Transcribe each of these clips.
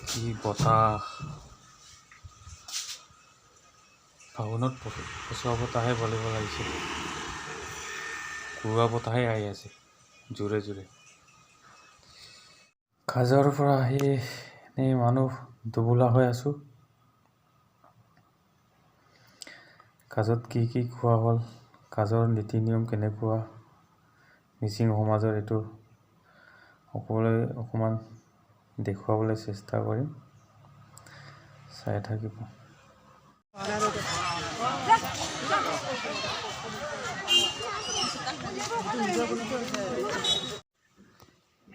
কি বতাহ ফাগুনত পচোৱা বতাহে বলিব লাগিছিল কুৰুৱা বতাহে আহি আছে জোৰে জোৰে কাজৰ পৰা আহি এনেই মানুহ দুবোলা হৈ আছো কাজত কি কি খোৱা হ'ল কাজৰ নীতি নিয়ম কেনেকুৱা মিচিং সমাজৰ এইটো সকলোৱে অকমান দেখুৱাবলৈ চেষ্টা কৰিম চাই থাকিব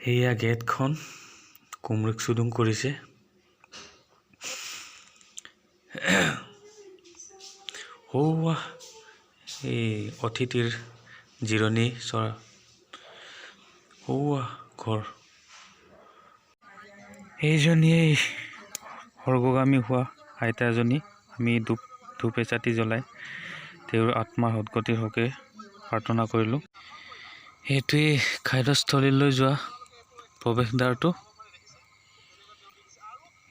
এয়া গেটখন কুমৰিক চুদুং কৰিছে হৌৱা এই অতিথিৰ জিৰণি চৰা হৌৱা ঘৰ এইজনীয়ে সৰ্গগামী হোৱা আইতাজনী আমি ধূপ এচাতি জ্বলাই তেওঁৰ আত্মাৰ সদ্গতিৰ হকে প্ৰাৰ্থনা কৰিলোঁ এইটোৱেই খাদ্যস্থলীলৈ যোৱা প্ৰৱেশদ্বাৰটো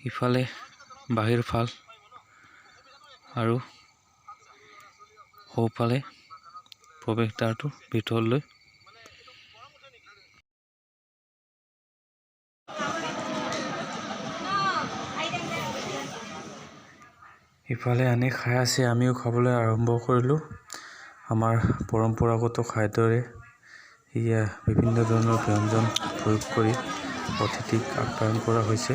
ইফালে বাহিৰ ফাল আৰু সোঁফালে প্ৰৱেশদ্বাৰটো ভিতৰলৈ ইফালে আনি খাই আছে আমিও খাবলৈ আৰম্ভ কৰিলোঁ আমাৰ পৰম্পৰাগত খাদ্যৰে এয়া বিভিন্ন ধৰণৰ ব্যঞ্জন প্ৰয়োগ কৰি অতিথিক আপ্যায়ন কৰা হৈছে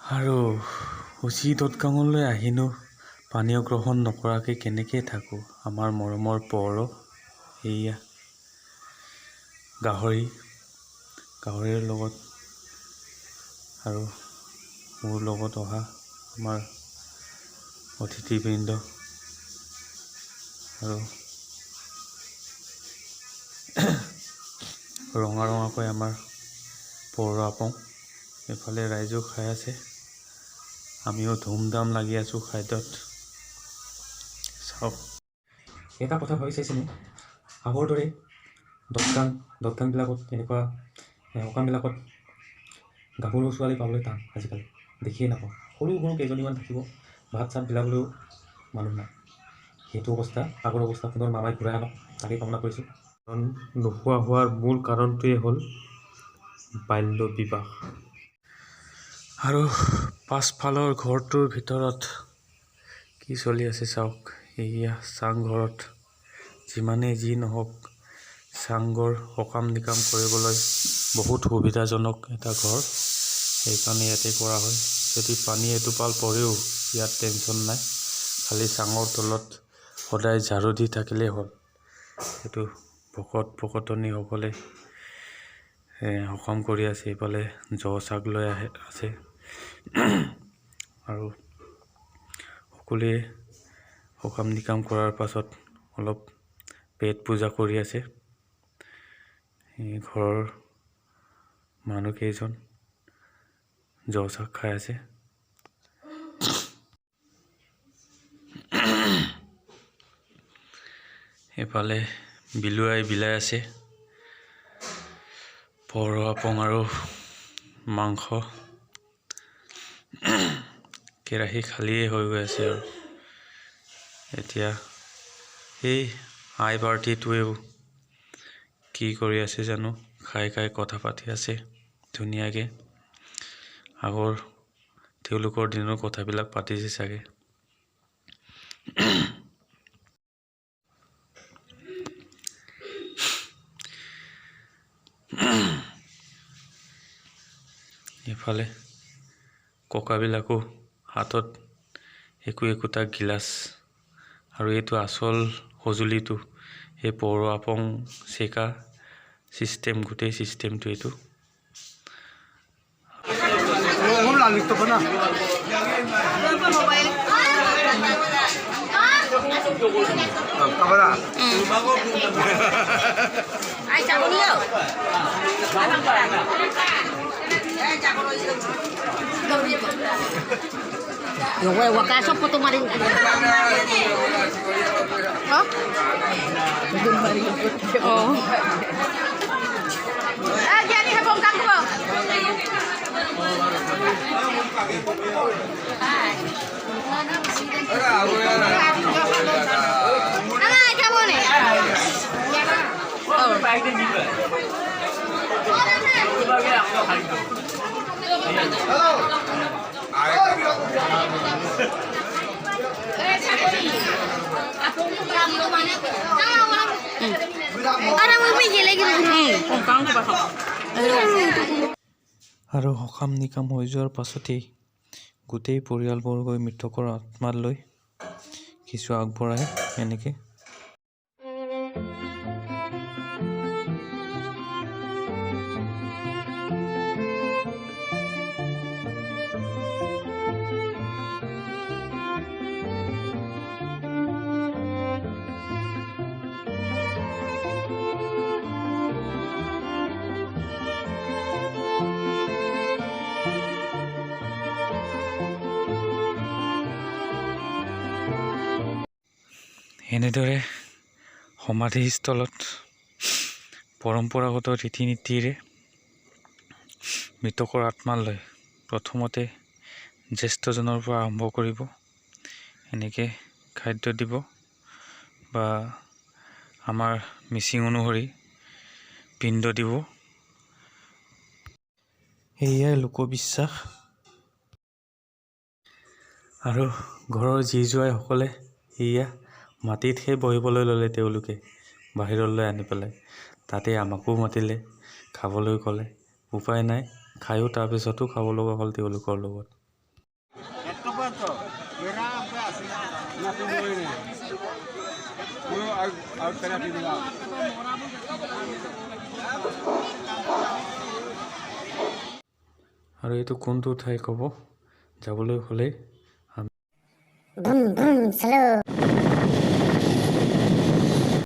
আৰু উচি দৎগাঙলৈ আহিনো পানীয় গ্ৰহণ নকৰাকৈ কেনেকৈ থাকোঁ আমাৰ মৰমৰ পৰ এয়া গাহৰিৰ লগত আৰু মোৰ লগত অহা আমাৰ অতিথিবৃন্দ আৰু ৰঙাকৈ আমাৰ পৰ আপং এইফালে ৰাইজেও খাই আছে আমিও ধুমধাম লাগি আছোঁ খাদ্যত চাওক এটা কথা ভাবি চাইছেনে আগৰ দৰে দৎগাংবিলাকত এনেকুৱা সকামবিলাকত গাভৰু ছোৱালী পাবলৈ টান আজিকালি দেখিয়ে নাপাওঁ সৰু কেইজনীমান থাকিব ভাত চাত বিলাবলৈও মানুহ নাই সেইটো অৱস্থা আগৰ অৱস্থা পুনৰ মামাই ঘূৰাই আনক তাকেই কামনা কৰিছোঁ নোখোৱা হোৱাৰ মূল কাৰণটোৱে হ'ল বাল্য বিবাহ আৰু পাছফালৰ ঘৰটোৰ ভিতৰত কি চলি আছে চাওক এয়া চাংঘৰত যিমানেই যি নহওক চাংঘৰ সকাম নিকাম কৰিবলৈ বহুত সুবিধাজনক এটা ঘৰ সেইকাৰণে ইয়াতে কৰা হয় যদি পানী এটোপাল পৰেও ইয়াত টেনশ্যন নাই খালি চাঙৰ তলত সদায় ঝাৰু দি থাকিলেই হ'ল সেইটো ভকতনীসকলে সকাম কৰি আছে এইফালে চাগ লৈ আছে আৰু সকলোৱে সকাম নিকাম কৰাৰ পাছত অলপ পেট পূজা কৰি আছে ঘৰৰ মানুহকেইজন চাগ খাই আছে এইফালে বিলাই আছে পৰ আপং আৰু মাংস কেৰাহী খালিয়ে হৈ গৈ আছে আৰু এতিয়া এই আই পাৰ্টিটোৱেও কি কৰি আছে জানো খাই কথা পাতি আছে ধুনীয়াকৈ আগৰ তেওঁলোকৰ দিনৰ কথাবিলাক পাতিছে চাগে। ইফালে ককাবিলাকো হাতত একোটা গিলাচ, আৰু এইটো আচল সঁজুলিটো এই পৌৰ আপং চেকা চিষ্টেম, গোটেই চিষ্টেমটো এইটো। Yung wakaso po tumarin. Oh? Oh. Ah, jadi habong kang ko. Ana, kamu nih. Oh. আৰু সকাম নিকাম হৈ যোৱাৰ পাছতেই গোটেই পৰিয়ালবোৰ গৈ মৃতকৰ আত্মালৈ কিছু আগবঢ়ায়। এনেকৈ এনেদৰে সমাধিস্থলত পৰম্পৰাগত ৰীতি নীতিৰে মৃতকৰ আত্মালৈ প্ৰথমতে জ্যেষ্ঠজনৰ পৰা আৰম্ভ কৰিব। এনেকৈ খাদ্য দিব, বা আমাৰ মিচিং অনুসৰি পিণ্ড দিব। এয়াই লোকবিশ্বাস। আৰু ঘৰৰ জী জোৱাইসকলে এয়া মাটিতহে বহিবলৈ ল'লে। তেওঁলোকে বাহিৰলৈ আনি পেলাই তাতে আমাকো মাতিলে, খাবলৈ ক'লে। উপায় নাই, খায়ো তাৰপিছতো খাব লগা হ'ল তেওঁলোকৰ লগত। আৰু এইটো কোনটো ঠাই ক'ব যাবলৈ হ'লে